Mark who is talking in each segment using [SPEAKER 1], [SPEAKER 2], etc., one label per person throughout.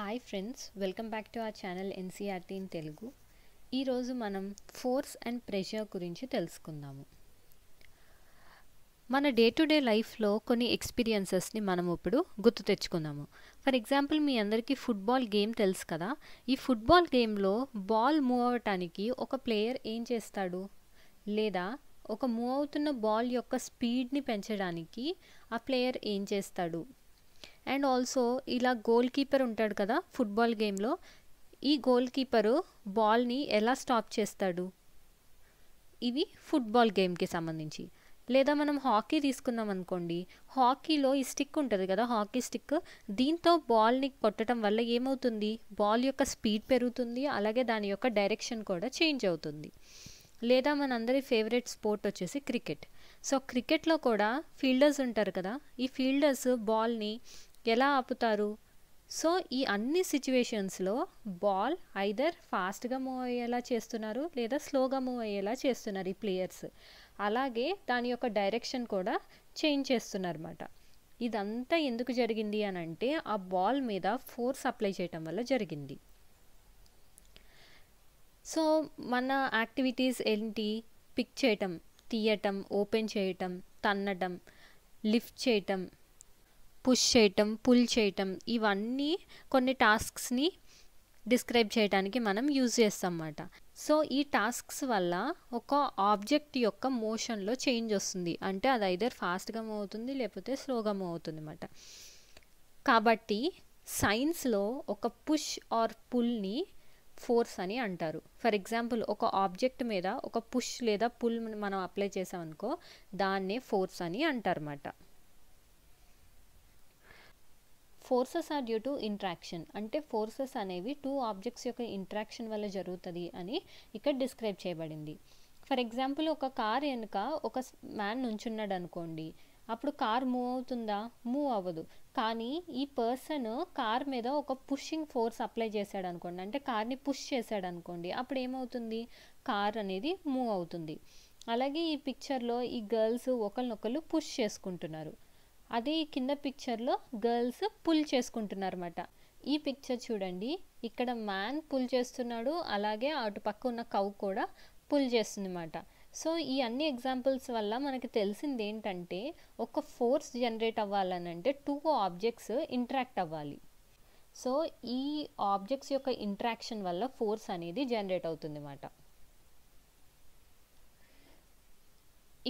[SPEAKER 1] Hi friends, welcome back to our channel NCERT in Telugu. ఈరోజు మనం force and pressure గురించి తెలుసుకుందాము. మన డే టు డే లైఫ్లో కొన్ని ఎక్స్పీరియన్సెస్ని మనం ఇప్పుడు గుర్తు తెచ్చుకుందాము. ఫర్ ఎగ్జాంపుల్, మీ అందరికీ ఫుట్బాల్ గేమ్ తెలుసు కదా. ఈ ఫుట్బాల్ గేమ్లో బాల్ మూవ్ అవ్వటానికి ఒక ప్లేయర్ ఏం చేస్తాడు, లేదా ఒక మూవ్ అవుతున్న బాల్ యొక్క స్పీడ్ని పెంచడానికి ఆ ప్లేయర్ ఏం చేస్తాడు. అండ్ ఆల్సో ఇలా గోల్ కీపర్ ఉంటాడు కదా ఫుట్బాల్ గేమ్లో, ఈ గోల్ కీపరు బాల్ని ఎలా స్టాప్ చేస్తాడు. ఇవి ఫుట్బాల్ గేమ్కి సంబంధించి. లేదా మనం హాకీ తీసుకున్నాం అనుకోండి, హాకీలో ఈ స్టిక్ ఉంటుంది కదా, హాకీ స్టిక్, దీంతో బాల్ని కొట్టడం వల్ల ఏమవుతుంది, బాల్ యొక్క స్పీడ్ పెరుగుతుంది, అలాగే దాని యొక్క డైరెక్షన్ కూడా చేంజ్ అవుతుంది. లేదా మనందరి ఫేవరెట్ స్పోర్ట్ వచ్చేసి క్రికెట్. సో క్రికెట్లో కూడా ఫీల్డర్స్ ఉంటారు కదా, ఈ ఫీల్డర్స్ బాల్ని ఎలా ఆపుతారు. సో ఈ అన్ని సిచ్యువేషన్స్లో బాల్ ఐదర్ ఫాస్ట్గా మూవ్ అయ్యేలా చేస్తున్నారు, లేదా స్లోగా మూవ్ అయ్యేలా చేస్తున్నారు ఈ ప్లేయర్స్. అలాగే దాని యొక్క డైరెక్షన్ కూడా చేంజ్ చేస్తున్నారు అన్నమాట. ఇదంతా ఎందుకు జరిగింది అని అంటే, ఆ బాల్ మీద ఫోర్స్ అప్లై చేయటం వల్ల జరిగింది. సో మన యాక్టివిటీస్ ఏంటి, పిక్ చేయటం, తీయటం, ఓపెన్ చేయటం, తన్నటం, లిఫ్ట్ చేయటం, పుష్ చేయటం, పుల్ చేయటం, ఇవన్నీ కొన్ని టాస్క్స్ని డిస్క్రైబ్ చేయడానికి మనం యూజ్ చేస్తాం అన్నమాట. సో ఈ టాస్క్స్ వల్ల ఒక ఆబ్జెక్ట్ యొక్క మోషన్లో చేంజ్ వస్తుంది. అంటే అది ఐదర్ ఫాస్ట్గా మూవ్ అవుతుంది, లేకపోతే స్లోగా మూవ్ అవుతుంది అన్నమాట. కాబట్టి సైన్స్లో ఒక పుష్ ఆర్ పుల్ని ఫోర్స్ అని అంటారు. ఫర్ ఎగ్జాంపుల్, ఒక ఆబ్జెక్ట్ మీద ఒక పుష్ లేదా పుల్ మనం అప్లై చేసామనుకో, దాన్నే ఫోర్స్ అని అంటారన్నమాట. Forces are due to interaction. అంటే ఫోర్సెస్ అనేవి టూ ఆబ్జెక్ట్స్ యొక్క ఇంట్రాక్షన్ వల్ల జరుగుతుంది అని ఇక్కడ డిస్క్రైబ్ చేయబడింది. ఫర్ ఎగ్జాంపుల్, ఒక కార్ వెనుక ఒక మ్యాన్ నుంచున్నాడు అనుకోండి, అప్పుడు కార్ మూవ్ అవుతుందా? మూవ్ అవ్వదు. కానీ ఈ పర్సన్ కార్ మీద ఒక పుషింగ్ ఫోర్స్ అప్లై చేశాడు అనుకోండి, అంటే కార్ని పుష్ చేశాడు అనుకోండి, అప్పుడు ఏమవుతుంది, కార్ అనేది మూవ్ అవుతుంది. అలాగే ఈ పిక్చర్లో ఈ గర్ల్స్ ఒకరినొకరు పుష్ చేసుకుంటున్నారు. అదే ఈ కింద పిక్చర్లో గర్ల్స్ పుల్ చేసుకుంటున్నారు అన్నమాట. ఈ పిక్చర్ చూడండి, ఇక్కడ మ్యాన్ పుల్ చేస్తున్నాడు, అలాగే అటు పక్క ఉన్న కౌ కూడా పుల్ చేస్తుంది అన్నమాట. సో ఈ అన్ని ఎగ్జాంపుల్స్ వల్ల మనకి తెలిసింది ఏంటంటే, ఒక ఫోర్స్ జనరేట్ అవ్వాలనంటే టూ ఆబ్జెక్ట్స్ ఇంటరాక్ట్ అవ్వాలి. సో ఈ ఆబ్జెక్ట్స్ యొక్క ఇంటరాక్షన్ వల్ల ఫోర్స్ అనేది జనరేట్ అవుతుంది అన్నమాట.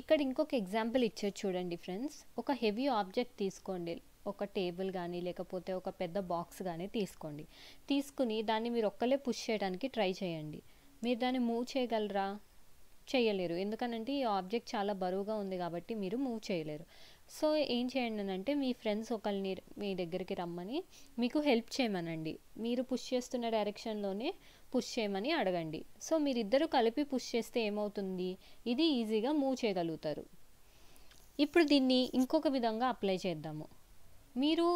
[SPEAKER 1] ఇక్కడ ఇంకొక ఎగ్జాంపుల్ ఇచ్చారు చూడండి ఫ్రెండ్స్. ఒక హెవీ ఆబ్జెక్ట్ తీసుకోండి, ఒక టేబుల్ కానీ లేకపోతే ఒక పెద్ద బాక్స్ కానీ తీసుకుని దాన్ని మీరు ఒక్కలే పుష్ చేయడానికి ట్రై చేయండి. మీరు దాన్ని మూవ్ చేయగలరా? చేయలేరు. ఎందుకనంటే ఈ ఆబ్జెక్ట్ చాలా బరువుగా ఉంది కాబట్టి మీరు మూవ్ చేయలేరు. సో ఏం చేయండి అంటే, మీ ఫ్రెండ్స్ ఒకరిని మీ దగ్గరికి రమ్మని మీకు హెల్ప్ చేయమనండి. మీరు పుష్ చేస్తున్న డైరెక్షన్లోనే పుష్ చేయమని అడగండి. సో మీరిద్దరూ కలిపి పుష్ చేస్తే ఏమవుతుంది, ఇది ఈజీగా మూవ్ చేయగలుగుతారు. ఇప్పుడు దీన్ని ఇంకొక విధంగా అప్లై చేద్దాము. మీరు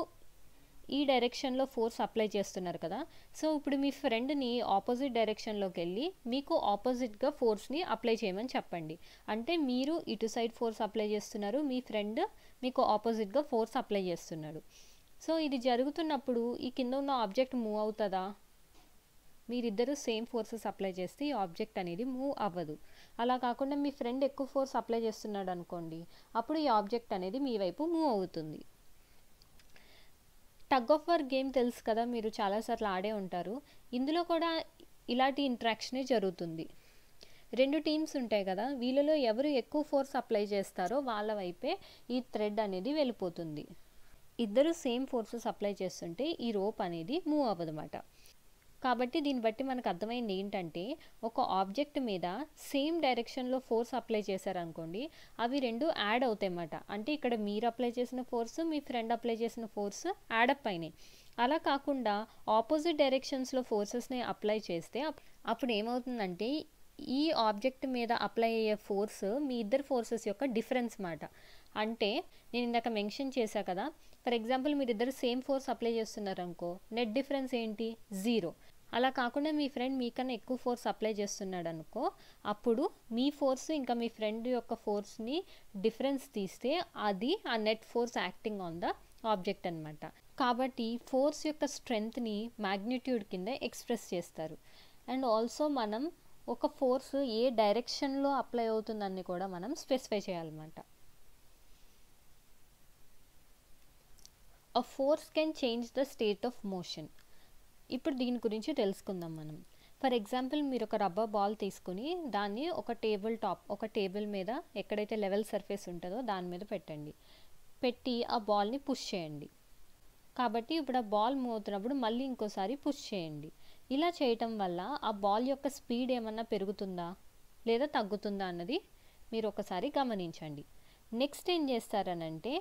[SPEAKER 1] ఈ డైరెక్షన్లో ఫోర్స్ అప్లై చేస్తున్నారు కదా. సో ఇప్పుడు మీ ఫ్రెండ్ని ఆపోజిట్ డైరెక్షన్లోకి వెళ్ళి మీకు ఆపోజిట్గా ఫోర్స్ని అప్లై చేయమని చెప్పండి. అంటే మీరు ఇటు సైడ్ ఫోర్స్ అప్లై చేస్తున్నారు, మీ ఫ్రెండ్ మీకు ఆపోజిట్గా ఫోర్స్ అప్లై చేస్తున్నాడు. సో ఇది జరుగుతున్నప్పుడు ఈ కింద ఉన్న ఆబ్జెక్ట్ మూవ్ అవుతుందా? మీరిద్దరూ సేమ్ ఫోర్సెస్ అప్లై చేస్తే ఈ ఆబ్జెక్ట్ అనేది మూవ్ అవ్వదు. అలా కాకుండా మీ ఫ్రెండ్ ఎక్కువ ఫోర్స్ అప్లై చేస్తున్నాడు అనుకోండి, అప్పుడు ఈ ఆబ్జెక్ట్ అనేది మీ వైపు మూవ్ అవుతుంది. టగ్ ఆఫ్ వార్ గేమ్ తెలుసు కదా, మీరు చాలాసార్లు ఆడే ఉంటారు. ఇందులో కూడా ఇలాంటి ఇంట్రాక్షనే జరుగుతుంది. రెండు టీమ్స్ ఉంటాయి కదా, వీళ్ళలో ఎవరు ఎక్కువ ఫోర్స్ అప్లై చేస్తారో వాళ్ళ వైపే ఈ థ్రెడ్ అనేది వెళ్ళిపోతుంది. ఇద్దరు సేమ్ ఫోర్సెస్ అప్లై చేస్తుంటే ఈ రోప్ అనేది మూవ్ అవ్వదన్నమాట. కాబట్టి దీన్ని బట్టి మనకు అర్థమైంది ఏంటంటే, ఒక ఆబ్జెక్ట్ మీద సేమ్ డైరెక్షన్లో ఫోర్స్ అప్లై చేశారనుకోండి, అవి రెండు యాడ్ అవుతాయి అన్నమాట. అంటే ఇక్కడ మీరు అప్లై చేసిన ఫోర్స్, మీ ఫ్రెండ్ అప్లై చేసిన ఫోర్స్ యాడప్ అయినాయి. అలా కాకుండా ఆపోజిట్ డైరెక్షన్స్లో ఫోర్సెస్ని అప్లై చేస్తే అప్పుడు ఏమవుతుందంటే, ఈ ఆబ్జెక్ట్ మీద అప్లై అయ్యే ఫోర్స్ మీ ఇద్దరు ఫోర్సెస్ యొక్క డిఫరెన్స్ మాట. అంటే నేను ఇందాక మెన్షన్ చేశా కదా, ఫర్ ఎగ్జాంపుల్ మీరిద్దరు సేమ్ ఫోర్స్ అప్లై చేస్తున్నారు అనుకో, నెట్ డిఫరెన్స్ ఏంటి, 0. అలా కాకుండా మీ ఫ్రెండ్ మీకన్నా ఎక్కువ ఫోర్స్ అప్లై చేస్తున్నాడు అనుకో, అప్పుడు మీ ఫోర్స్ ఇంకా మీ ఫ్రెండ్ యొక్క ఫోర్స్ని డిఫరెన్స్ తీస్తే అది ఆ net force acting on the object అనమాట. కాబట్టి ఫోర్స్ యొక్క స్ట్రెంగ్త్ని మ్యాగ్నిట్యూడ్ కింద ఎక్స్ప్రెస్ చేస్తారు. అండ్ ఆల్సో మనం ఒక ఫోర్స్ ఏ డైరెక్షన్లో అప్లై అవుతుందని కూడా మనం స్పెసిఫై చేయాలన్నమాట. A force can change the state of motion. ఇప్పుడు దీని గురించి తెలుసుకుందాం మనం. ఫర్ ఎగ్జాంపుల్ మీరు ఒక రబ్బర్ బాల్ తీసుకుని దాన్ని ఒక టేబుల్ మీద ఎక్కడైతే లెవెల్ సర్ఫేస్ ఉంటుందో దాని మీద పెట్టి ఆ బాల్ని పుష్ చేయండి. కాబట్టి ఇప్పుడు ఆ బాల్ మూవ్ అవుతున్నప్పుడు మళ్ళీ ఇంకోసారి పుష్ చేయండి. ఇలా చేయటం వల్ల ఆ బాల్ యొక్క స్పీడ్ ఏమన్నా పెరుగుతుందా లేదా తగ్గుతుందా అన్నది మీరు ఒకసారి గమనించండి. నెక్స్ట్ ఏం చేస్తారనంటే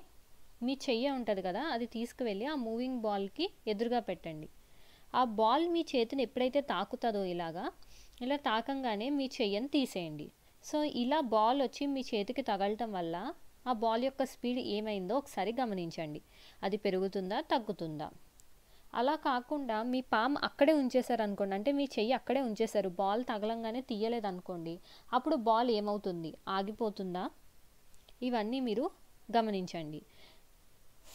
[SPEAKER 1] మీ చెయ్యి ఉంటుంది కదా, అది తీసుకువెళ్ళి ఆ మూవింగ్ బాల్కి ఎదురుగా పెట్టండి. ఆ బాల్ మీ చేతిని ఎప్పుడైతే తాకుతుందో ఇలా తాకంగానే మీ చెయ్యని తీసేయండి. సో ఇలా బాల్ వచ్చి మీ చేతికి తగలటం వల్ల ఆ బాల్ యొక్క స్పీడ్ ఏమైందో ఒకసారి గమనించండి. అది పెరుగుతుందా తగ్గుతుందా. అలా కాకుండా మీ పామ్ అక్కడే ఉంచేశారు అనుకోండి, అంటే మీ చెయ్యి అక్కడే ఉంచేశారు, బాల్ తగలంగానే తీయలేదు అనుకోండి, అప్పుడు బాల్ ఏమవుతుంది, ఆగిపోతుందా, ఇవన్నీ మీరు గమనించండి.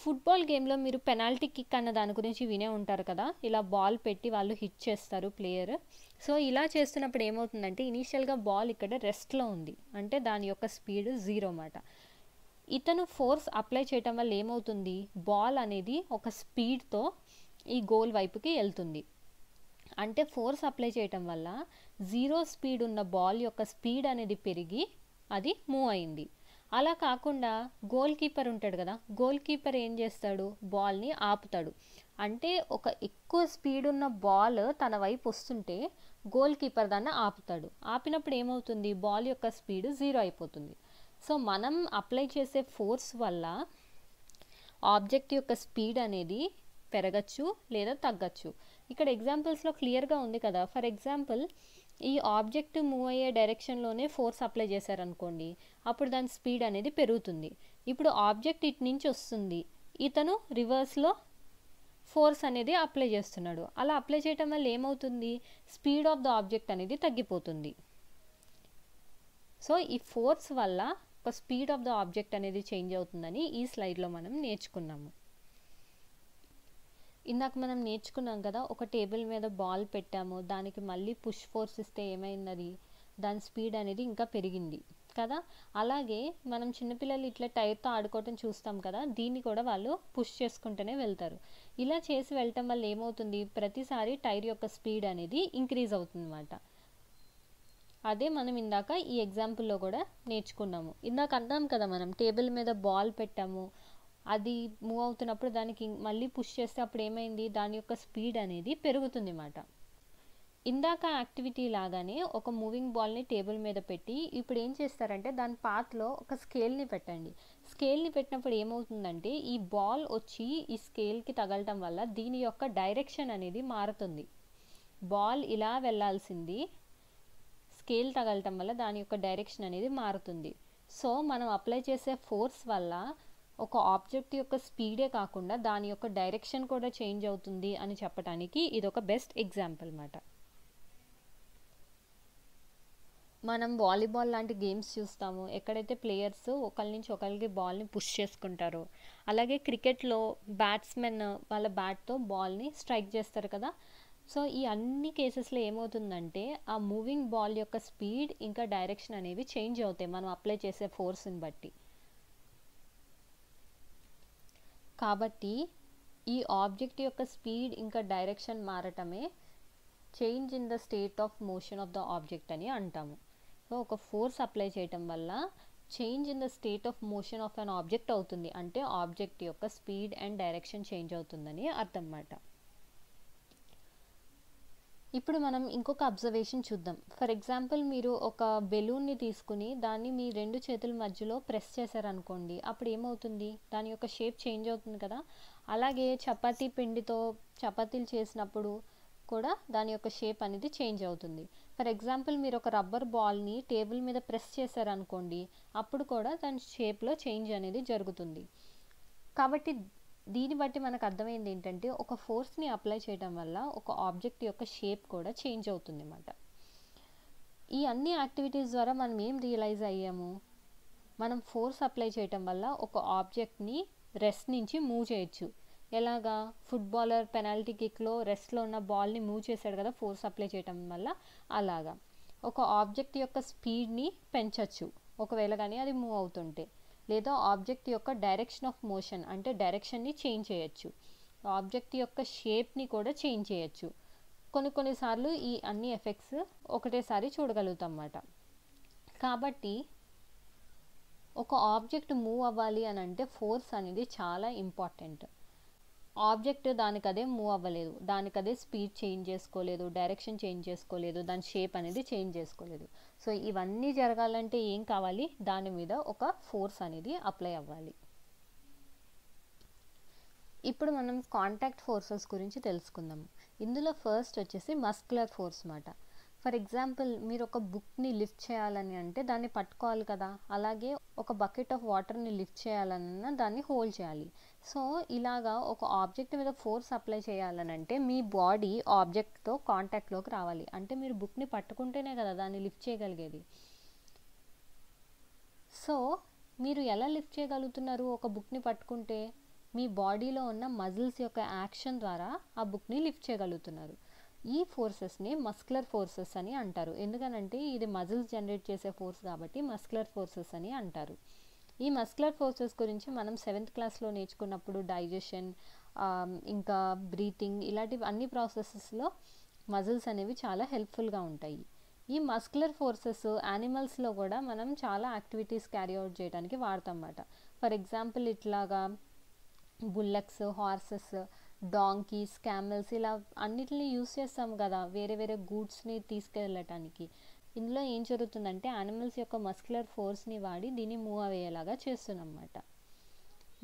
[SPEAKER 1] ఫుట్బాల్ గేమ్లో మీరు పెనాల్టీ కిక్ అన్న దాని గురించి వినే ఉంటారు కదా, ఇలా బాల్ పెట్టి వాళ్ళు హిట్ చేస్తారు ప్లేయర్. సో ఇలా చేస్తున్నప్పుడు ఏమవుతుందంటే ఇనీషియల్గా బాల్ ఇక్కడ రెస్ట్లో ఉంది, అంటే దాని యొక్క స్పీడ్ 0 అన్నమాట. ఇతను ఫోర్స్ అప్లై చేయటం వల్ల ఏమవుతుంది, బాల్ అనేది ఒక స్పీడ్తో ఈ గోల్ వైపుకి వెళ్తుంది. అంటే ఫోర్స్ అప్లై చేయటం వల్ల 0 స్పీడ్ ఉన్న బాల్ యొక్క స్పీడ్ అనేది పెరిగి అది మూవ్ అయింది. అలా కాకుండా గోల్ కీపర్ ఉంటాడు కదా, గోల్ కీపర్ ఏం చేస్తాడు, బాల్ని ఆపుతాడు. అంటే ఒక ఎక్కువ స్పీడ్ ఉన్న బాల్ తన వైపు వస్తుంటే గోల్ కీపర్ దాన్ని ఆపుతాడు. ఆపినప్పుడు ఏమవుతుంది, బాల్ యొక్క స్పీడ్ 0 అయిపోతుంది. సో మనం అప్లై చేసే ఫోర్స్ వల్ల ఆబ్జెక్ట్ యొక్క స్పీడ్ అనేది పెరగచ్చు లేదా తగ్గచ్చు. ఇక్కడ ఎగ్జాంపుల్స్లో క్లియర్గా ఉంది కదా. ఫర్ ఎగ్జాంపుల్ ఈ ఆబ్జెక్ట్ మూవ్ అయ్యే డైరెక్షన్లోనే ఫోర్స్ అప్లై చేశారనుకోండి, అప్పుడు దాని స్పీడ్ అనేది పెరుగుతుంది. ఇప్పుడు ఆబ్జెక్ట్ ఇటు నుంచి వస్తుంది, ఇతను రివర్స్లో ఫోర్స్ అనేది అప్లై చేస్తున్నాడు. అలా అప్లై చేయటం వల్ల ఏమవుతుంది, స్పీడ్ ఆఫ్ ద ఆబ్జెక్ట్ అనేది తగ్గిపోతుంది. సో ఈ ఫోర్స్ వల్ల ఒక స్పీడ్ ఆఫ్ ద ఆబ్జెక్ట్ అనేది చేంజ్ అవుతుందని ఈ స్లైడ్లో మనం నేర్చుకున్నాము. ఇందాక మనం నేర్చుకున్నాం కదా, ఒక టేబుల్ మీద బాల్ పెట్టాము, దానికి మళ్ళీ పుష్ ఫోర్స్ ఇస్తే ఏమైంది, దాని స్పీడ్ అనేది ఇంకా పెరిగింది కదా. అలాగే మనం చిన్నపిల్లలు ఇట్లా టైర్తో ఆడుకోవటం చూస్తాం కదా, దీన్ని కూడా వాళ్ళు పుష్ చేసుకుంటూనే వెళ్తారు. ఇలా చేసి వెళ్ళటం వల్ల ఏమవుతుంది, ప్రతిసారి టైర్ యొక్క స్పీడ్ అనేది ఇంక్రీజ్ అవుతుంది అన్నమాట. అదే మనం ఇందాక ఈ ఎగ్జాంపుల్లో కూడా నేర్చుకున్నాము. ఇందాక అన్నాం కదా, మనం టేబుల్ మీద బాల్ పెట్టాము, అది మూవ్ అవుతున్నప్పుడు దానికి మళ్ళీ పుష్ చేస్తే అప్పుడు ఏమైంది, దాని యొక్క స్పీడ్ అనేది పెరుగుతుంది అన్నమాట. ఇందాక యాక్టివిటీ లాగానే ఒక మూవింగ్ బాల్ని టేబుల్ మీద పెట్టి ఇప్పుడు ఏం చేస్తారంటే దాని పాత్లో ఒక స్కేల్ని పెట్టండి. స్కేల్ని పెట్టినప్పుడు ఏమవుతుందంటే ఈ బాల్ వచ్చి ఈ స్కేల్కి తగలటం వల్ల దీని యొక్క డైరెక్షన్ అనేది మారుతుంది. బాల్ ఇలా వెళ్ళాల్సింది, స్కేల్ తగలటం వల్ల దాని యొక్క డైరెక్షన్ అనేది మారుతుంది. సో మనం అప్లై చేసే ఫోర్స్ వల్ల ఒక ఆబ్జెక్ట్ యొక్క స్పీడే కాకుండా దాని యొక్క డైరెక్షన్ కూడా చేంజ్ అవుతుంది అని చెప్పడానికి ఇది ఒక బెస్ట్ ఎగ్జాంపుల్ అన్నమాట. మనం వాలీబాల్ లాంటి గేమ్స్ చూస్తాము, ఎక్కడైతే ప్లేయర్స్ ఒకరి నుంచి ఒకరికి బాల్ని పుష్ చేసుకుంటారో, అలాగే క్రికెట్లో బ్యాట్స్మెన్ వాళ్ళ బ్యాట్తో బాల్ని స్ట్రైక్ చేస్తారు కదా. సో ఈ అన్ని కేసెస్లో ఏమవుతుందంటే ఆ మూవింగ్ బాల్ యొక్క స్పీడ్ ఇంకా డైరెక్షన్ అనేవి చేంజ్ అవుతాయి మనం అప్లై చేసే ఫోర్స్ని బట్టి. కాబట్టి ఈ ఆబ్జెక్ట్ యొక్క స్పీడ్ ఇంకా డైరెక్షన్ మారటమే change in the state of motion of the object అని అంటాము. సో ఒక ఫోర్స్ అప్లై చేయటం వల్ల change in the state of motion of an object అవుతుంది, అంటే ఆబ్జెక్ట్ యొక్క స్పీడ్ అండ్ డైరెక్షన్ చేంజ్ అవుతుందని అర్థం అన్నమాట. ఇప్పుడు మనం ఇంకొక అబ్జర్వేషన్ చూద్దాం. ఫర్ ఎగ్జాంపుల్ మీరు ఒక బెలూన్ని తీసుకుని దాన్ని మీ 2 చేతుల మధ్యలో ప్రెస్ చేశారనుకోండి, అప్పుడు ఏమవుతుంది, దాని యొక్క షేప్ చేంజ్ అవుతుంది కదా. అలాగే చపాతీ పిండితో చపాతీలు చేసినప్పుడు కూడా దాని యొక్క షేప్ అనేది చేంజ్ అవుతుంది. ఫర్ ఎగ్జాంపుల్ మీరు ఒక రబ్బర్ బాల్ని టేబుల్ మీద ప్రెస్ చేశారనుకోండి, అప్పుడు కూడా దాని షేప్లో చేంజ్ అనేది జరుగుతుంది. కాబట్టి దీన్ని బట్టి మనకు అర్థమైంది ఏంటంటే ఒక ఫోర్స్ని అప్లై చేయడం వల్ల ఒక ఆబ్జెక్ట్ యొక్క షేప్ కూడా చేంజ్ అవుతుంది అన్నమాట. ఈ అన్ని యాక్టివిటీస్ ద్వారా మనం ఏం రియలైజ్ అయ్యాము, మనం ఫోర్స్ అప్లై చేయటం వల్ల ఒక ఆబ్జెక్ట్ని రెస్ట్ నుంచి మూవ్ చేయొచ్చు. ఎలాగా ఫుట్బాలర్ పెనాల్టీ కిక్లో రెస్ట్లో ఉన్న బాల్ని మూవ్ చేశాడు కదా ఫోర్స్ అప్లై చేయటం వల్ల, అలాగా ఒక ఆబ్జెక్ట్ యొక్క స్పీడ్ని పెంచవచ్చు ఒకవేళ కానీ అది మూవ్ అవుతుంటే, లేదా ఆబ్జెక్ట్ యొక్క డైరెక్షన్ ఆఫ్ మోషన్ అంటే డైరెక్షన్ని చేంజ్ చేయొచ్చు, ఆబ్జెక్ట్ యొక్క షేప్ని కూడా చేంజ్ చేయొచ్చు. కొన్నిసార్లు ఈ అన్ని ఎఫెక్ట్స్ ఒకటేసారి చూడగలుగుతాం అన్నమాట. కాబట్టి ఒక ఆబ్జెక్ట్ మూవ్ అవ్వాలి అని అంటే ఫోర్స్ అనేది చాలా ఇంపార్టెంట్. ఆబ్జెక్ట్ దానికదే మూవ్ అవ్వలేదు, దానికదే స్పీడ్ చేంజ్ చేసుకోలేదు, డైరెక్షన్ చేంజ్ చేసుకోలేదు, దాని షేప్ అనేది చేంజ్ చేసుకోలేదు. సో ఇవన్నీ జరగాలంటే ఏం కావాలి, దాని మీద ఒక ఫోర్స్ అనేది అప్లై అవ్వాలి. ఇప్పుడు మనం కాంటాక్ట్ ఫోర్సెస్ గురించి తెలుసుకుందాం. ఇందులో ఫస్ట్ వచ్చేసి మస్కులర్ ఫోర్స్ అన్నమాట. ఫర్ ఎగ్జాంపుల్ మీరు ఒక బుక్ని లిఫ్ట్ చేయాలని అంటే దాన్ని పట్టుకోవాలి కదా, అలాగే ఒక బకెట్ ఆఫ్ వాటర్ని లిఫ్ట్ చేయాలన్నా దాన్ని హోల్డ్ చేయాలి. సో ఇలాగా ఒక ఆబ్జెక్ట్ మీద ఫోర్స్ అప్లై చేయాలని అంటే మీ బాడీ ఆబ్జెక్ట్తో కాంటాక్ట్లోకి రావాలి. అంటే మీరు బుక్ని పట్టుకుంటేనే కదా దాన్ని లిఫ్ట్ చేయగలిగేది. సో మీరు ఎలా లిఫ్ట్ చేయగలుగుతున్నారు ఒక బుక్ని పట్టుకుంటే? మీ బాడీలో ఉన్న మజిల్స్ యొక్క యాక్షన్ ద్వారా ఆ బుక్ని లిఫ్ట్ చేయగలుగుతున్నారు. ఈ ఫోర్సెస్ని మస్కులర్ ఫోర్సెస్ అని అంటారు. ఎందుకనంటే ఇది మజిల్స్ జనరేట్ చేసే ఫోర్స్ కాబట్టి మస్కులర్ ఫోర్సెస్ అని అంటారు. ఈ మస్కులర్ ఫోర్సెస్ గురించి మనం 7th క్లాస్లో నేర్చుకున్నప్పుడు డైజెషన్, ఇంకా బ్రీతింగ్, ఇలాంటి అన్ని ప్రాసెసెస్లో మజిల్స్ అనేవి చాలా హెల్ప్ఫుల్గా ఉంటాయి. ఈ మస్కులర్ ఫోర్సెస్ యానిమల్స్లో కూడా మనం చాలా యాక్టివిటీస్ క్యారీ అవుట్ చేయడానికి వాడతాం అన్నమాట. ఫర్ ఎగ్జాంపుల్ ఇట్లాగా బుల్లక్స్, హార్సెస్, డాంకీస్, క్యామెల్స్ ఇలా అన్నిటిని యూస్ చేస్తాం కదా వేరే వేరే గూడ్స్ని తీసుకెళ్ళటానికి. ఇందులో ఏం జరుగుతుందంటే యానిమల్స్ యొక్క మస్కులర్ ఫోర్స్ని వాడి దీన్ని మూవ్ అయ్యేలాగా చేస్తున్నాం అన్నమాట.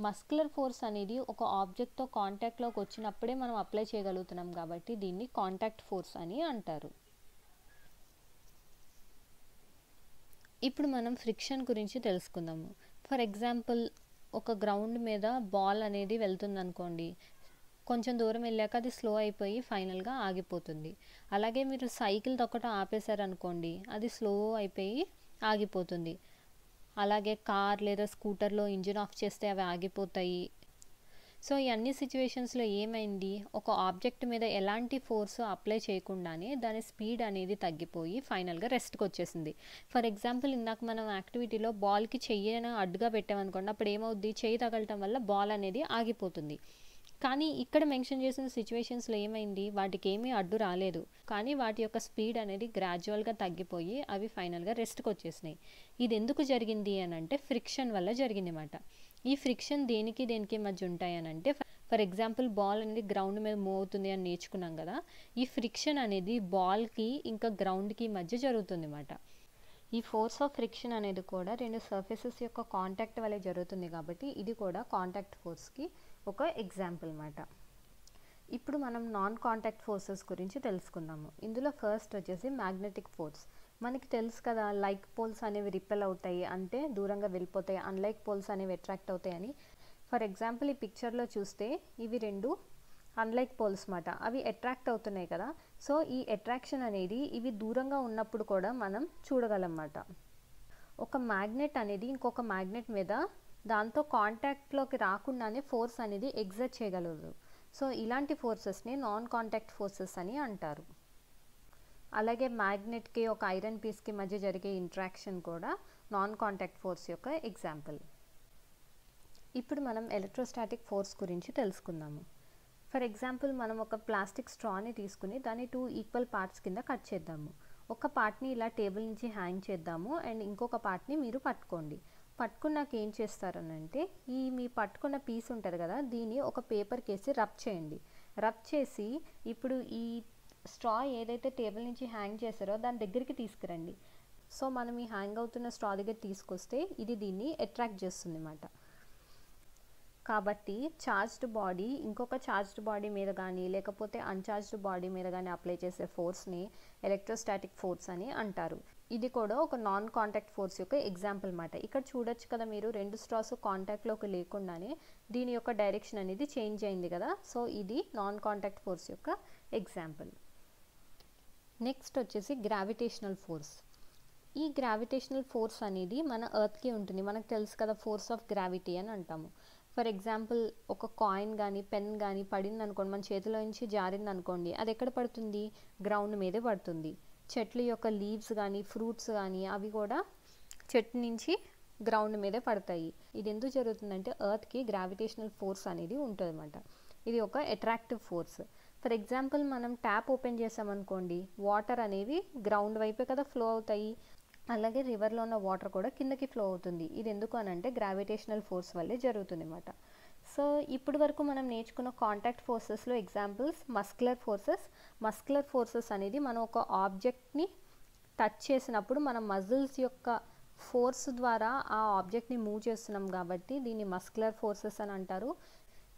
[SPEAKER 1] మస్కులర్ ఫోర్స్ అనేది ఒక ఆబ్జెక్ట్తో కాంటాక్ట్లోకి వచ్చినప్పుడే మనం అప్లై చేయగలుగుతున్నాం కాబట్టి దీన్ని కాంటాక్ట్ ఫోర్స్ అని అంటారు. ఇప్పుడు మనం ఫ్రిక్షన్ గురించి తెలుసుకుందాము. ఫర్ ఎగ్జాంపుల్ ఒక గ్రౌండ్ మీద బాల్ అనేది వెళ్తుంది అనుకోండి, కొంచెం దూరం వెళ్ళాక అది స్లో అయిపోయి ఫైనల్గా ఆగిపోతుంది. అలాగే మీరు సైకిల్ తొక్కటం ఆపేశారనుకోండి, అది స్లో అయిపోయి ఆగిపోతుంది. అలాగే కార్ లేదా స్కూటర్లో ఇంజిన్ ఆఫ్ చేస్తే అవి ఆగిపోతాయి. సో ఈ అన్ని సిచ్యువేషన్స్లో ఏమైంది, ఒక ఆబ్జెక్ట్ మీద ఎలాంటి ఫోర్స్ అప్లై చేయకుండానే దాని స్పీడ్ అనేది తగ్గిపోయి ఫైనల్గా రెస్ట్కి వచ్చేసింది. ఫర్ ఎగ్జాంపుల్ ఇందాక మనం యాక్టివిటీలో బాల్కి చెయ్యిని అడ్డుగా పెట్టామనుకోండి, అప్పుడు ఏమవుద్ది, చెయ్యి తగలటం వల్ల బాల్ అనేది ఆగిపోతుంది. కానీ ఇక్కడ మెన్షన్ చేసిన సిచ్యువేషన్స్లో ఏమైంది, వాటికి ఏమీ అడ్డు రాలేదు, కానీ వాటి యొక్క స్పీడ్ అనేది గ్రాడ్యువల్గా తగ్గిపోయి అవి ఫైనల్గా రెస్ట్కి వచ్చేసినాయి. ఇది ఎందుకు జరిగింది అని అంటే ఫ్రిక్షన్ వల్ల జరిగింది అన్నమాట. ఈ ఫ్రిక్షన్ దేనికి మధ్య ఉంటాయి అని అంటే, ఫర్ ఎగ్జాంపుల్ బాల్ అనేది గ్రౌండ్ మీద మూవ్ అవుతుంది అని నేర్చుకున్నాం కదా, ఈ ఫ్రిక్షన్ అనేది బాల్కి ఇంకా గ్రౌండ్కి మధ్య జరుగుతుంది అన్నమాట. ఈ ఫోర్స్ ఆఫ్ ఫ్రిక్షన్ అనేది కూడా రెండు సర్ఫేసెస్ యొక్క కాంటాక్ట్ వల్ల జరుగుతుంది కాబట్టి ఇది కూడా కాంటాక్ట్ ఫోర్స్కి ఒక ఎగ్జాంపుల్ అన్నమాట. ఇప్పుడు మనం నాన్ కాంటాక్ట్ ఫోర్సెస్ గురించి తెలుసుకుందాము. ఇందులో ఫస్ట్ వచ్చేసి మ్యాగ్నెటిక్ ఫోర్స్. మనకి తెలుసు కదా, లైక్ పోల్స్ అనేవి రిపెల్ అవుతాయి అంటే దూరంగా వెళ్ళిపోతాయి, అన్లైక్ పోల్స్ అనేవి అట్రాక్ట్ అవుతాయి అని. ఫర్ ఎగ్జాంపుల్ ఈ పిక్చర్లో చూస్తే ఇవి రెండు అన్లైక్ పోల్స్ మాట, అవి అట్రాక్ట్ అవుతున్నాయి కదా. సో ఈ అట్రాక్షన్ అనేది ఇవి దూరంగా ఉన్నప్పుడు కూడా మనం చూడగలమన్నమాట. ఒక మ్యాగ్నెట్ అనేది ఇంకొక మ్యాగ్నెట్ మీద దాంతో కాంటాక్ట్లోకి రాకుండానే ఫోర్స్ అనేది ఎగ్జర్ట్ చేయగలదు. సో ఇలాంటి ఫోర్సెస్ని నాన్ కాంటాక్ట్ ఫోర్సెస్ అని అంటారు. అలాగే మ్యాగ్నెట్కి ఒక ఐరన్ పీస్కి మధ్య జరిగే ఇంట్రాక్షన్ కూడా నాన్ కాంటాక్ట్ ఫోర్స్ యొక్క ఎగ్జాంపుల్. ఇప్పుడు మనం ఎలక్ట్రోస్టాటిక్ ఫోర్స్ గురించి తెలుసుకుందాము. ఫర్ ఎగ్జాంపుల్ మనం ఒక ప్లాస్టిక్ స్ట్రాని తీసుకుని దాన్ని 2 ఈక్వల్ పార్ట్స్ కింద కట్ చేద్దాము. ఒక పార్ట్ని ఇలా టేబుల్ నుంచి హ్యాంగ్ చేద్దాము అండ్ ఇంకొక పార్ట్ని మీరు పట్టుకోండి. పట్టుకున్నాక ఏం చేస్తారనంటే ఈ మీ పట్టుకున్న పీస్ ఉంటుంది కదా, దీన్ని ఒక పేపర్కి వేసి రబ్ చేయండి. రబ్ చేసి ఇప్పుడు ఈ స్ట్రా ఏదైతే టేబుల్ నుంచి హ్యాంగ్ చేశారో దాని దగ్గరికి తీసుకురండి. సో మనం ఈ హ్యాంగ్ అవుతున్న స్ట్రా దగ్గర తీసుకొస్తే ఇది దీన్ని అట్రాక్ట్ చేస్తుంది అన్నమాట. కాబట్టి చార్జ్డ్ బాడీ ఇంకొక చార్జ్డ్ బాడీ మీద కానీ లేకపోతే అన్చార్జ్డ్ బాడీ మీద కానీ అప్లై చేసే ఫోర్స్ని ఎలక్ట్రోస్టాటిక్ ఫోర్స్ అని అంటారు. ఇది కూడా ఒక నాన్ కాంటాక్ట్ ఫోర్స్ యొక్క ఎగ్జాంపుల్ అన్నమాట. ఇక్కడ చూడొచ్చు కదా మీరు, రెండు స్ట్రాస్ కాంటాక్ట్లోకి లేకుండానే దీని యొక్క డైరెక్షన్ అనేది చేంజ్ అయింది కదా. సో ఇది నాన్ కాంటాక్ట్ ఫోర్స్ యొక్క ఎగ్జాంపుల్. నెక్స్ట్ వచ్చేసి గ్రావిటేషనల్ ఫోర్స్. ఈ గ్రావిటేషనల్ ఫోర్స్ అనేది మన ఎర్త్కి ఉంటుంది. మనకు తెలుసు కదా, ఫోర్స్ ఆఫ్ గ్రావిటీ అని అంటాము. ఫర్ ఎగ్జాంపుల్ ఒక కాయిన్ కానీ పెన్ కానీ పడింది అనుకోండి, మన చేతిలో నుంచి జారింది అనుకోండి, అది ఎక్కడ పడుతుంది? గ్రౌండ్ మీదే పడుతుంది. చెట్ల యొక్క లీవ్స్ కానీ ఫ్రూట్స్ కానీ అవి కూడా చెట్టు నుంచి గ్రౌండ్ మీదే పడతాయి. ఇది ఎందుకు జరుగుతుందంటే ఎర్త్కి గ్రావిటేషనల్ ఫోర్స్ అనేది ఉంటుంది అన్నమాట. ఇది ఒక అట్రాక్టివ్ ఫోర్స్. ఫర్ ఎగ్జాంపుల్ మనం ట్యాప్ ఓపెన్ చేసామనుకోండి, వాటర్ అనేవి గ్రౌండ్ వైపే కదా ఫ్లో అవుతాయి. అలాగే రివర్లో ఉన్న వాటర్ కూడా కిందకి ఫ్లో అవుతుంది. ఇది ఎందుకు అని అంటే గ్రావిటేషనల్ ఫోర్స్ వల్లే జరుగుతుంది అన్నమాట. సో ఇప్పటి వరకు మనం నేర్చుకున్న కాంటాక్ట్ ఫోర్సెస్లో ఎగ్జాంపుల్స్ మస్కులర్ ఫోర్సెస్ అనేది మనం ఒక ఆబ్జెక్ట్ని టచ్ చేసినప్పుడు మన మజిల్స్ యొక్క ఫోర్స్ ద్వారా ఆ ఆబ్జెక్ట్ని మూవ్ చేస్తున్నాం కాబట్టి దీన్ని మస్కులర్ ఫోర్సెస్ అని అంటారు.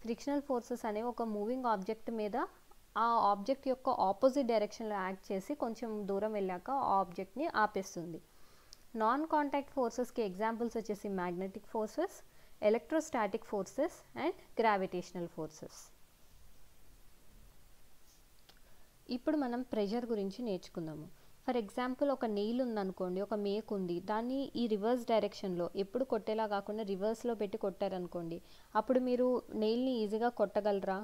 [SPEAKER 1] ఫ్రిక్షనల్ ఫోర్సెస్ అనేవి ఒక మూవింగ్ ఆబ్జెక్ట్ మీద ఆ ఆబ్జెక్ట్ యొక్క ఆపోజిట్ డైరెక్షన్లో యాక్ట్ చేసి కొంచెం దూరం వెళ్ళాక ఆ ఆబ్జెక్ట్ని ఆపేస్తుంది. నాన్ కాంటాక్ట్ ఫోర్సెస్కి ఎగ్జాంపుల్స్ వచ్చేసి magnetic forces, electrostatic forces and gravitational forces. ఇప్పుడు మనం ప్రెషర్ గురించి నేర్చుకుందాము. ఫర్ ఎగ్జాంపుల్ ఒక నెయిల్ ఉందనుకోండి, ఒక మేక్ ఉంది, దాన్ని ఈ రివర్స్ డైరెక్షన్లో ఎప్పుడు కొట్టేలా కాకుండా రివర్స్లో పెట్టి కొట్టారనుకోండి, అప్పుడు మీరు నెయిల్ని ఈజీగా కొట్టగలరా?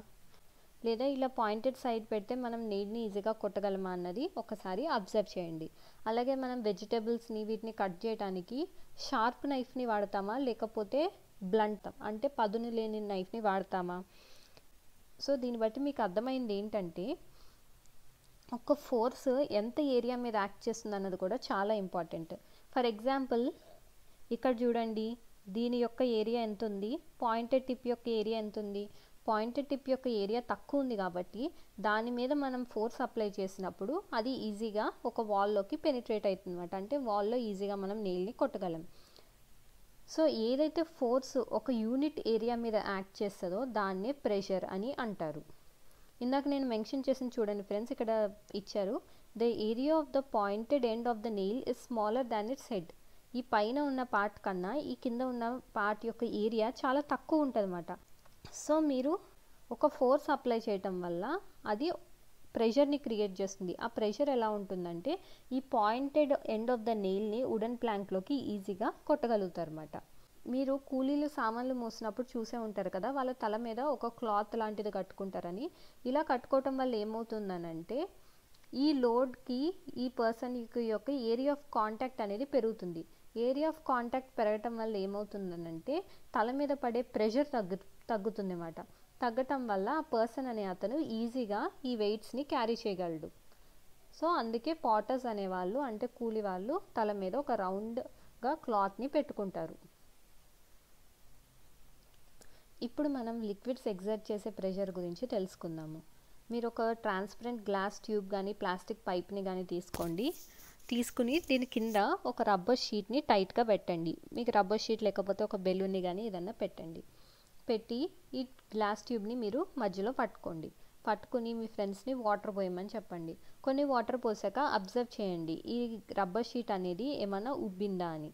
[SPEAKER 1] లేదా ఇలా పాయింటెడ్ సైడ్ పెడితే మనం నెయిల్ని ఈజీగా కొట్టగలమా అన్నది ఒకసారి అబ్జర్వ్ చేయండి. అలాగే మనం వెజిటేబుల్స్ని వీటిని కట్ చేయడానికి షార్ప్ నైఫ్ని వాడతామా లేకపోతే బ్లంట్ అంటే పదును లేని నైఫ్ని వాడతామా? సో దీన్ని బట్టి మీకు అర్థమైంది ఏంటంటే ఒక ఫోర్స్ ఎంత ఏరియా మీద యాక్ట్ చేస్తుంది అన్నది కూడా చాలా ఇంపార్టెంట్. ఫర్ ఎగ్జాంపుల్ ఇక్కడ చూడండి, దీని యొక్క ఏరియా ఎంత ఉంది, పాయింటెడ్ టిప్ యొక్క ఏరియా ఎంత ఉంది. పాయింటెడ్ టిప్ యొక్క ఏరియా తక్కువ ఉంది కాబట్టి దాని మీద మనం ఫోర్స్ అప్లై చేసినప్పుడు అది ఈజీగా ఒక వాల్లోకి పెనిట్రేట్ అవుతుంది అన్నమాట. అంటే వాల్లో ఈజీగా మనం నెయిల్ని కొట్టగలం. సో ఏదైతే ఫోర్స్ ఒక యూనిట్ ఏరియా మీద యాక్ట్ చేస్తుందో దాన్నే ప్రెషర్ అని అంటారు. ఇందాక నేను మెన్షన్ చేసిన చూడండి ఫ్రెండ్స్, ఇక్కడ ఇచ్చారు the area of the pointed end of the nail is smaller than it's head. ఈ పైన ఉన్న పార్ట్ కన్నా ఈ కింద ఉన్న పార్ట్ యొక్క ఏరియా చాలా తక్కువ ఉంటుంది అన్నమాట. సో మీరు ఒక ఫోర్స్ అప్లై చేయటం వల్ల అది ప్రెషర్ని క్రియేట్ చేస్తుంది. ఆ ప్రెషర్ ఎలా ఉంటుందంటే ఈ పాయింటెడ్ ఎండ్ ఆఫ్ ద నెయిల్ని వుడెన్ ప్లాంక్లోకి ఈజీగా కొట్టగలుగుతారు అన్నమాట. మీరు కూలీలు సామాన్లు మోసినప్పుడు చూసే ఉంటారు కదా, వాళ్ళ తల మీద ఒక క్లాత్ లాంటిది కట్టుకుంటారని. ఇలా కట్టుకోవటం వల్ల ఏమవుతుందనంటే ఈ లోడ్కి ఈ పర్సన్ యొక్క ఏరియా ఆఫ్ కాంటాక్ట్ అనేది పెరుగుతుంది. ఏరియా ఆఫ్ కాంటాక్ట్ పెరగటం వల్ల ఏమవుతుందనంటే తల మీద పడే ప్రెషర్ తగ్గుతుంది అన్నమాట. తగ్గటం వల్ల ఆ పర్సన్ అనే అతను ఈజీగా ఈ వెయిట్స్ని క్యారీ చేయగలడు. సో అందుకే పాటర్స్ అనేవాళ్ళు అంటే కూలి వాళ్ళు తల మీద ఒక రౌండ్గా క్లాత్ని పెట్టుకుంటారు. ఇప్పుడు మనం లిక్విడ్స్ ఎగ్జర్ట్ చేసే ప్రెషర్ గురించి తెలుసుకుందాము. మీరు ఒక ట్రాన్స్పరెంట్ గ్లాస్ ట్యూబ్ కానీ ప్లాస్టిక్ పైప్ని కానీ తీసుకుని దీని కింద ఒక రబ్బర్ షీట్ని టైట్గా పెట్టండి. మీకు రబ్బర్ షీట్ లేకపోతే ఒక బెలూన్ని కానీ ఏదన్నా పెట్టి ఈ గ్లాస్ ట్యూబ్ని మీరు మధ్యలో పట్టుకుని మీ ఫ్రెండ్స్ని వాటర్ పోయమని చెప్పండి. కొన్ని వాటర్ పోసాక అబ్జర్వ్ చేయండి ఈ రబ్బర్ షీట్ అనేది ఏమైనా ఉబ్బిందా అని.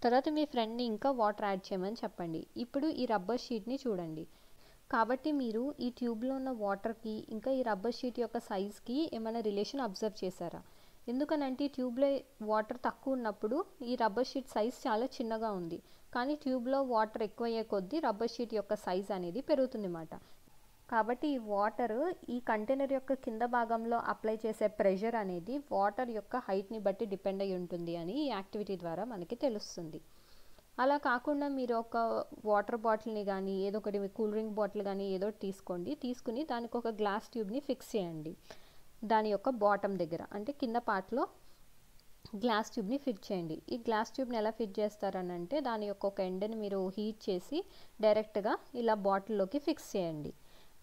[SPEAKER 1] తర్వాత మీ ఫ్రెండ్ని ఇంకా వాటర్ యాడ్ చేయమని చెప్పండి. ఇప్పుడు ఈ రబ్బర్ షీట్ని చూడండి. కాబట్టి మీరు ఈ ట్యూబ్లో ఉన్న వాటర్కి ఇంకా ఈ రబ్బర్ షీట్ యొక్క సైజ్కి ఏమైనా రిలేషన్ అబ్జర్వ్ చేశారా? ఎందుకనంటే ఈ ట్యూబ్లో వాటర్ తక్కువ ఉన్నప్పుడు ఈ రబ్బర్ షీట్ సైజ్ చాలా చిన్నగా ఉంది, కానీ ట్యూబ్లో వాటర్ ఎక్కువ అయ్యే కొద్దీ రబ్బర్ షీట్ యొక్క సైజ్ అనేది పెరుగుతుంది అన్నమాట. కాబట్టి ఈ వాటర్ ఈ కంటైనర్ యొక్క కింద భాగంలో అప్లై చేసే ప్రెషర్ అనేది వాటర్ యొక్క హైట్ని బట్టి డిపెండ్ అయి ఉంటుంది అని ఈ యాక్టివిటీ ద్వారా మనకి తెలుస్తుంది. అలా కాకుండా మీరు ఒక వాటర్ బాటిల్ని కానీ ఏదో ఒకటి కూల్ డ్రింక్ బాటిల్ కానీ ఏదో తీసుకుని దానికి ఒక గ్లాస్ ట్యూబ్ని ఫిక్స్ చేయండి. దాని యొక్క బాటమ్ దగ్గర అంటే కింద పార్ట్లో గ్లాస్ ట్యూబ్ని ఫిట్ చేయండి. ఈ గ్లాస్ ట్యూబ్ని ఎలా ఫిట్ చేస్తారని అంటే దాని యొక్క ఒక ఎండ్ని మీరు హీట్ చేసి డైరెక్ట్గా ఇలా బాటిల్లోకి ఫిక్స్ చేయండి.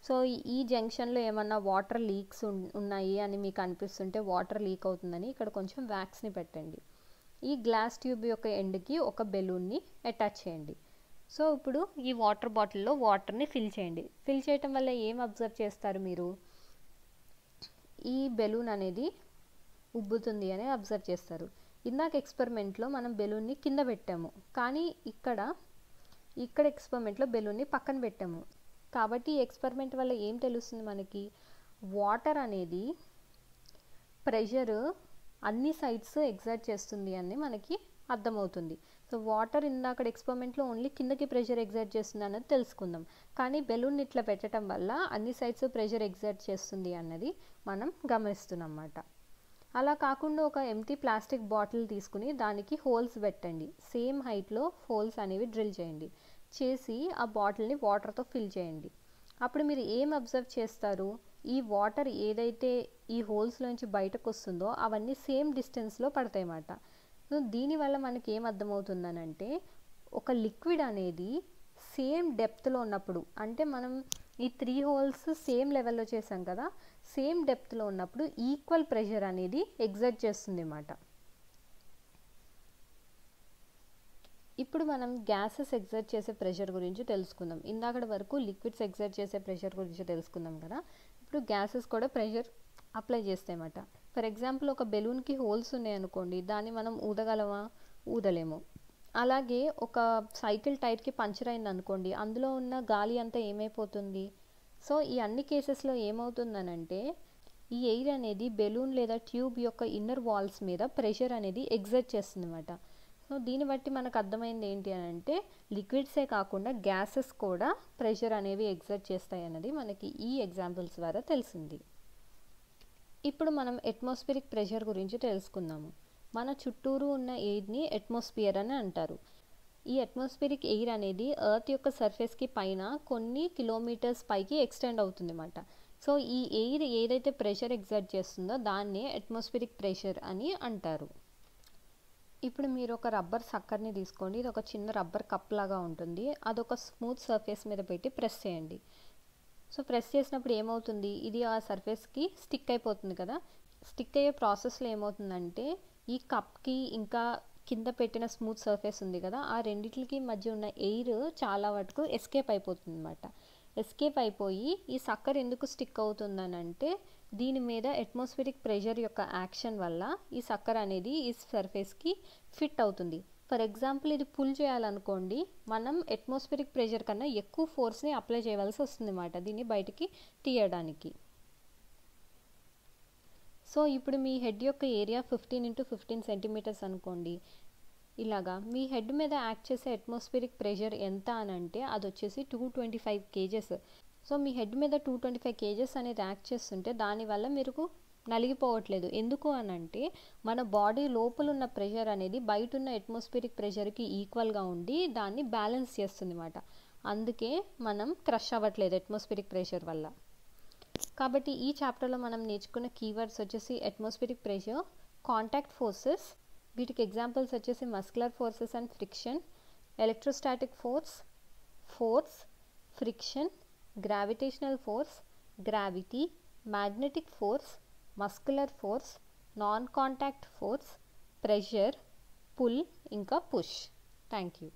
[SPEAKER 1] సో ఈ జంక్షన్లో ఏమన్నా వాటర్ లీక్స్ ఉన్నాయి అని మీకు అనిపిస్తుంటే వాటర్ లీక్ అవుతుందని ఇక్కడ కొంచెం వ్యాక్స్ని పెట్టండి. ఈ గ్లాస్ ట్యూబ్ యొక్క ఎండ్కి ఒక బెలూన్ని అటాచ్ చేయండి. సో ఇప్పుడు ఈ వాటర్ బాటిల్లో వాటర్ని ఫిల్ చేయండి. ఫిల్ చేయటం వల్ల ఏం అబ్జర్వ్ చేస్తారు మీరు? ఈ బెలూన్ అనేది ఉబ్బుతుంది అని అబ్జర్వ్ చేస్తారు. ఇందాక ఎక్స్పెరిమెంట్లో మనం బెలూన్ని కింద పెట్టాము, కానీ ఇక్కడ ఎక్స్పెరిమెంట్లో బెలూన్ని పక్కన పెట్టాము. కాబట్టి ఈ ఎక్స్పెరిమెంట్ వల్ల ఏం తెలుస్తుంది మనకి? వాటర్ అనేది ప్రెషర్ అన్ని సైడ్స్ ఎగ్జర్ట్ చేస్తుంది అని మనకి అర్థమవుతుంది. సో వాటర్ ఇందాక ఎక్స్పెరిమెంట్లో ఓన్లీ కిందకి ప్రెషర్ ఎగ్జర్ట్ చేస్తుంది అన్నది తెలుసుకుందాం. కానీ బెలూన్ ఇట్లా పెట్టడం వల్ల అన్ని సైడ్స్ ప్రెషర్ ఎగ్జర్ట్ చేస్తుంది అన్నది మనం గమనిస్తున్నాం అన్నమాట. అలా కాకుండా ఒక ఎంటీ ప్లాస్టిక్ బాటిల్ తీసుకుని దానికి హోల్స్ పెట్టండి. సేమ్ హైట్లో హోల్స్ అనేవి డ్రిల్ చేయండి. చేసి ఆ బాటిల్ని వాటర్తో ఫిల్ చేయండి. అప్పుడు మీరు ఏం అబ్జర్వ్ చేస్తారు? ఈ వాటర్ ఏదైతే ఈ హోల్స్లోంచి బయటకు వస్తుందో అవన్నీ సేమ్ డిస్టెన్స్లో పడతాయి అన్నమాట. దీనివల్ల మనకి ఏం అర్థమవుతుందనంటే ఒక లిక్విడ్ అనేది సేమ్ డెప్త్లో ఉన్నప్పుడు, అంటే మనం ఈ 3 హోల్స్ సేమ్ లెవెల్లో చేసాం కదా, సేమ్ డెప్త్లో ఉన్నప్పుడు ఈక్వల్ ప్రెషర్ అనేది ఎగ్జర్ట్ చేస్తుంది అన్నమాట. ఇప్పుడు మనం గ్యాసెస్ ఎగ్జర్ట్ చేసే ప్రెషర్ గురించి తెలుసుకుందాం. ఇందాకటి వరకు లిక్విడ్స్ ఎగ్జర్ట్ చేసే ప్రెషర్ గురించి తెలుసుకుందాం కదా. ఇప్పుడు గ్యాసెస్ కూడా ప్రెషర్ అప్లై చేస్తాయన్నమాట. ఫర్ ఎగ్జాంపుల్ ఒక బెలూన్కి హోల్స్ ఉన్నాయనుకోండి, దాన్ని మనం ఊదగలమా? ఊదలేము. అలాగే ఒక సైకిల్ టైర్కి పంచర్ అయింది అనుకోండి, అందులో ఉన్న గాలి అంతా ఏమైపోతుంది? సో ఈ అన్ని కేసెస్లో ఏమవుతుందనంటే ఈ ఎయిర్ అనేది బెలూన్ లేదా ట్యూబ్ యొక్క ఇన్నర్ వాల్స్ మీద ప్రెషర్ అనేది ఎగ్జర్ట్ చేస్తుంది అన్నమాట. సో దీన్ని బట్టి మనకు అర్థమైంది ఏంటి అని అంటే లిక్విడ్సే కాకుండా గ్యాసెస్ కూడా ప్రెషర్ అనేవి ఎగ్జర్ట్ చేస్తాయి అన్నది మనకి ఈ ఎగ్జాంపుల్స్ ద్వారా తెలిసింది. ఇప్పుడు మనం అట్మాస్ఫియరిక్ ప్రెషర్ గురించి తెలుసుకుందాము. మన చుట్టూరు ఉన్న ఎయిర్ని అట్మాస్ఫియర్ అని అంటారు. ఈ అట్మాస్ఫియరిక్ ఎయిర్ అనేది ఎర్త్ యొక్క సర్ఫేస్కి పైన కొన్ని కిలోమీటర్స్ పైకి ఎక్స్టెండ్ అవుతుంది అన్నమాట. సో ఈ ఎయిర్ ఏదైతే ప్రెషర్ ఎగ్జర్ట్ చేస్తుందో దాన్నే అట్మాస్ఫియరిక్ ప్రెషర్ అని అంటారు. ఇప్పుడు మీరు ఒక రబ్బర్ సక్కర్ని తీసుకోండి. ఇది ఒక చిన్న రబ్బర్ కప్ లాగా ఉంటుంది. అదొక స్మూత్ సర్ఫేస్ మీద పెట్టి ప్రెస్ చేయండి. సో ప్రెస్ చేసినప్పుడు ఏమవుతుంది? ఇది ఆ సర్ఫేస్కి స్టిక్ అయిపోతుంది కదా. స్టిక్ అయ్యే ప్రాసెస్లో ఏమవుతుందంటే ఈ కప్కి ఇంకా కింద పెట్టిన స్మూత్ సర్ఫేస్ ఉంది కదా, ఆ రెండిట్లకి మధ్య ఉన్న ఎయిర్ చాలా వరకు ఎస్కేప్ అయిపోతుంది అన్నమాట. ఎస్కేప్ అయిపోయి ఈ సక్కర్ ఎందుకు స్టిక్ అవుతుందనంటే దీని మీద అట్మాస్ఫియరిక్ ప్రెషర్ యొక్క యాక్షన్ వల్ల ఈ సక్కర్ అనేది ఈ సర్ఫేస్కి ఫిట్ అవుతుంది. ఫర్ ఎగ్జాంపుల్ ఇది పుల్ చేయాలనుకోండి, మనం అట్మాస్ఫియరిక్ ప్రెషర్ కన్నా ఎక్కువ ఫోర్స్ని అప్లై చేయవలసి వస్తుంది అన్నమాట దీన్ని బయటికి తీయడానికి. సో ఇప్పుడు మీ హెడ్ యొక్క ఏరియా 15 × 15 సెంటీమీటర్స్ అనుకోండి. ఇలాగా మీ హెడ్ మీద యాక్ట్ చేసే అట్మాస్ఫియరిక్ ప్రెషర్ ఎంత అని అంటే అది వచ్చేసి 225 kgs. సో మీ హెడ్ మీద 225 kgs అనేది యాక్ట్ చేస్తుంటే దానివల్ల మీరు నలిగిపోవట్లేదు. ఎందుకు అని అంటే మన బాడీ లోపల ఉన్న ప్రెషర్ అనేది బయట ఉన్న అట్మాస్ఫియరిక్ ప్రెషర్కి ఈక్వల్గా ఉండి దాన్ని బ్యాలెన్స్ చేస్తుంది అన్నమాట. అందుకే మనం క్రష్ అవ్వట్లేదు అట్మాస్ఫియరిక్ ప్రెషర్ వల్ల. కాబట్టి ఈ చాప్టర్లో మనం నేర్చుకున్న కీవర్డ్స్ వచ్చేసి అట్మాస్ఫియరిక్ ప్రెషర్, కాంటాక్ట్ ఫోర్సెస్, వీటికి ఎగ్జాంపుల్స్ వచ్చేసి muscular forces and friction, electrostatic force, force, friction, gravitational force, gravity, magnetic force, muscular force, non contact force, pressure, pull ఇంకా పుష్. Thank you.